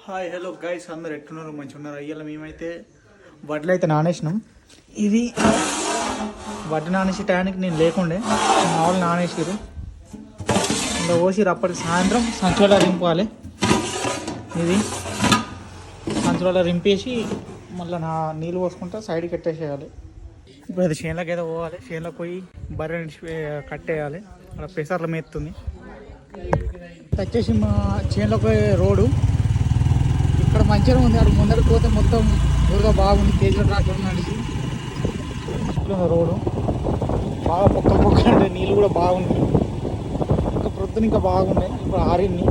Hi hello guys, అందరు ఎట్టున్నారు? మంచిగా ఉన్నారు? అయ్యాల మేమైతే వడ్లు అయితే నానేసినాం. ఇది వడ్లు నానేసి టయానికి నేను లేకుండే, మా వాళ్ళు నానేసారు. ఇంకా పోసిరు. అప్పటికి సాయంత్రం సంచులలో రింపాలి. ఇది సంచులలో రింపేసి మళ్ళీ నీళ్ళు పోసుకుంటా సైడ్కి కట్టేసేయాలి. ఇప్పుడు అది చేనులోకి ఏదో పోవాలి. చేనులోకి పోయి బర్రె కట్టేయాలి. అక్కడ పెసర్లు మేస్తుంది. వచ్చేసి మా చేనులోకి పోయే రోడ్డు ఇక్కడ మంచిగా ఉంది. అక్కడ ముందరికి పోతే మొత్తం ఊరుగా బాగుంది. కేజీల ట్రాక్టర్ నడిచి రోడ్డు బాగా పొక్కలు అంటే నీళ్ళు కూడా బాగుంది. ఇంకా ప్రొద్దున ఇంకా బాగున్నాయి. ఇప్పుడు ఆరింది.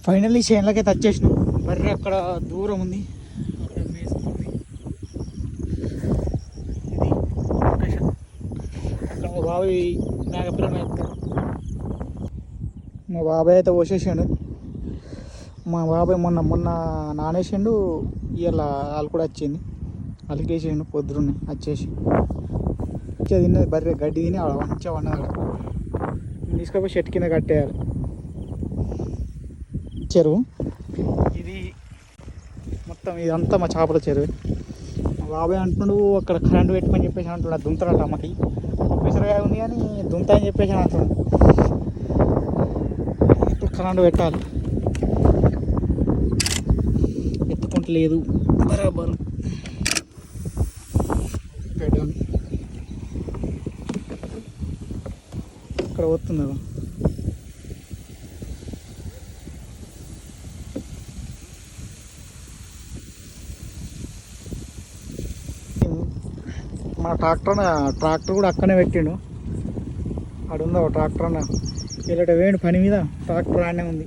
ఫైనల్లీ చేనులకి అయితే వచ్చేసినాం. బర్రె అక్కడ దూరం ఉంది, అక్కడ మేస్తుంది. ఇది లొకేషన్. అక్కడ మా బాబాయ్ మేకపిల్ల మేస్తాడు. మా బాబాయ్ అయితే పోసేసాడు. మా బాబాయ్ మొన్న నానేసిండు. ఇవాళ వాళ్ళు కూడా వచ్చింది. అలికేసిండు పొద్దున్నే వచ్చేసి. మంచిగా తిన్నది బర్రె. గడ్డి తిని మంచిగా వండదు. తీసుకపోయి చెట్టు కింద కట్టేయాలి. చెరువు ఇది మొత్తం, ఇదంతా మా చేపల చెరువు. మా బాబాయ్ అంటున్నాడు అక్కడ కరెంట్ పెట్టమని చెప్పేసి అంటున్నాడు. దుంతరాట అమ్మకి పెసరగా ఉంది కానీ దుంత అని చెప్పేసి అంటున్నాడు. ఇప్పుడు కరెంట్ పెట్టాలి. ఎత్తుకుంటలేదు బరాబరు. పెట్టాను. ఇక్కడ వస్తుంది కదా. మన ట్రాక్టర్ కూడా అక్కడనే పెట్టిండు. అక్కడ ఉందా ట్రాక్టర్ అన్న వీళ్ళట వేయండి పని మీద. ట్రాక్టర్ ఆడనే ఉంది.